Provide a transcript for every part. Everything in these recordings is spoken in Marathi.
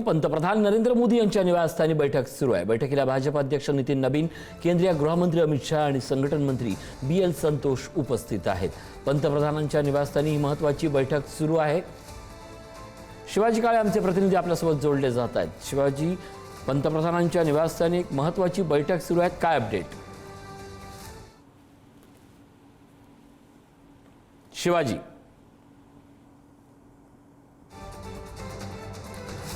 पंतप्रधान नरेंद्र मोदी यांच्या निवासस्थानी बैठक सुरू आहे। बैठकीला भाजप अध्यक्ष नितीन नबीन, केंद्रीय गृहमंत्री अमित शाह आणि संघटन मंत्री BL संतोष उपस्थित आहेत। पंतप्रधानांच्या निवासस्थानी ही महत्त्वाची बैठक सुरू आहे। शिवाजी काळे आमचे प्रतिनिधी आपल्यासोबत जोडले जात आहेत। शिवाजी, पंतप्रधानांच्या निवासस्थानी एक महत्त्वाची बैठक सुरू आहे, काय अपडेट?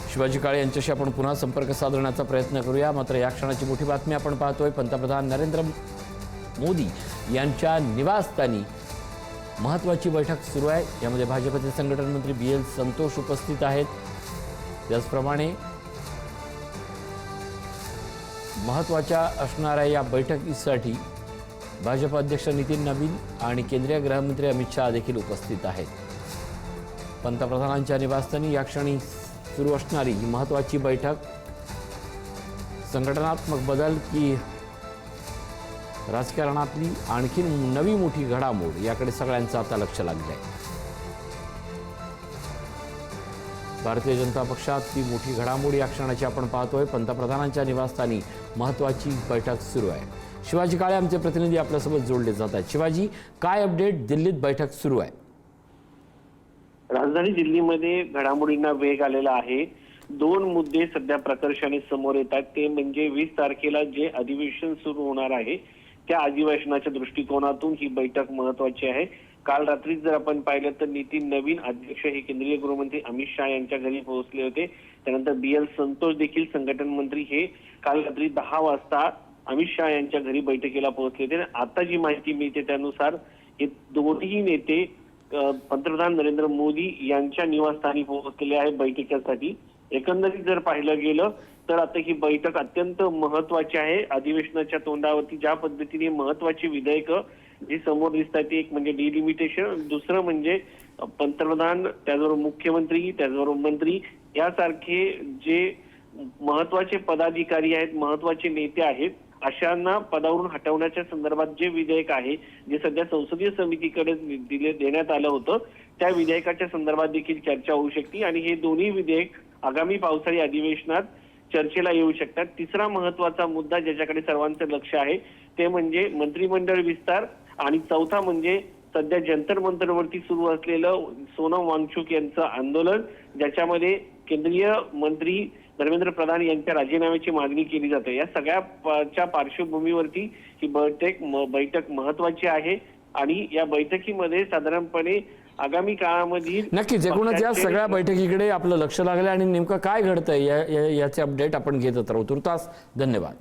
शिवाजी काळे यांच्याशी आपण पुन्हा संपर्क साधण्याचा प्रयत्न करूया। मात्र या क्षणाची मोठी बातमी आपण पाहतोय, पंतप्रधान नरेंद्र मोदी यांच्या निवासस्थानी महत्त्वाची बैठक सुरू आहे। यामध्ये भाजपचे संघटन मंत्री BL संतोष उपस्थित आहेत। त्याचप्रमाणे महत्त्वाच्या असणाऱ्या या बैठकीसाठी भाजप अध्यक्ष नितीन नबीन आणि केंद्रीय गृहमंत्री अमित शाह देखील उपस्थित आहेत। पंतप्रधानांच्या निवासस्थानी या क्षणी सुरू असणारी ही महत्त्वाची बैठक संघटनात्मक बदल की राजकारणातली आणखी नवी मोठी घडामोड याकडे सगळ्यांचं आता लक्ष लागलं आहे। भारतीय जनता पक्षात ती मोठी घडामोड या क्षणाची आपण पाहतोय। पंतप्रधानांच्या निवासस्थानी महत्त्वाची बैठक सुरू आहे। शिवाजी काळे आमचे प्रतिनिधी आपल्यासोबत जोडले जात आहेत। शिवाजी, काय अपडेट? दिल्लीत बैठक सुरू आहे। राजधानी दिल्लीमध्ये घडामोडींना वेग आलेला आहे। दोन मुद्दे सध्या प्रकर्षाने समोर येतात, ते म्हणजे 20 तारखेला जे अधिवेशन सुरू होणार आहे त्या अधिवेशनाच्या दृष्टिकोनातून ही बैठक महत्त्वाची आहे। काल रात्री जर आपण पाहिलं तर नितीन नबीन अध्यक्ष हे केंद्रीय गृहमंत्री अमित शाह यांच्या घरी पोहोचले होते। त्यानंतर BL संतोष देखील संघटन मंत्री हे काल रात्री 10 वाजता अमित शाह यांच्या घरी बैठकीला पोहोचले होते। आता जी माहिती मिळते त्यानुसार हे दोन्ही नेते पंतप्रधान नरेंद्र मोदी यांच्या निवासस्थानी पोहोचलेले आहे बैठकीसाठी। एकंदरीत जर पाहिलं गेलं तर आता ही बैठक अत्यंत महत्त्वाची आहे। अधिवेशनाच्या तोंडावरती ज्या पद्धतीने महत्त्वाची विधेयकं जी समोर दिसतात, एक म्हणजे डिलिमिटेशन, दुसरं म्हणजे पंतप्रधान, त्याचबरोबर मुख्यमंत्री, त्याचबरोबर मंत्री यासारखे जे महत्त्वाचे पदाधिकारी आहेत, महत्त्वाचे नेते आहेत, अशांना पदावरून हटवण्याच्या संदर्भात जे विधेयक आहे, जे सध्या संसदीय समितीकडे देण्यात आलं होतं, त्या विधेयकाच्या संदर्भात देखील चर्चा होऊ शकते आणि हे दोन्ही विधेयक आगामी पावसाळी अधिवेशनात चर्चेला येऊ शकतात। तिसरा महत्त्वाचा मुद्दा ज्याच्याकडे सर्वांचं लक्ष आहे ते म्हणजे मंत्रिमंडळ विस्तार आणि चौथा म्हणजे सध्या जंतर मंतरवरती सुरू असलेलं सोनम वांगचुक यांचं आंदोलन, ज्याच्यामध्ये केंद्रीय मंत्री धर्मेंद्र प्रधान यांच्या राजीनाम्याची मागणी केली जाते। या सगळ्याच्या पार्श्वभूमीवरती ही बैठक महत्त्वाची आहे आणि या बैठकीमध्ये साधारणपणे आगामी काळामध्ये नक्कीच एकूणच या सगळ्या बैठकीकडे आपलं लक्ष लागलं आणि नेमकं काय घडतंय याचे अपडेट आपण घेत राहू। तुर्तास धन्यवाद।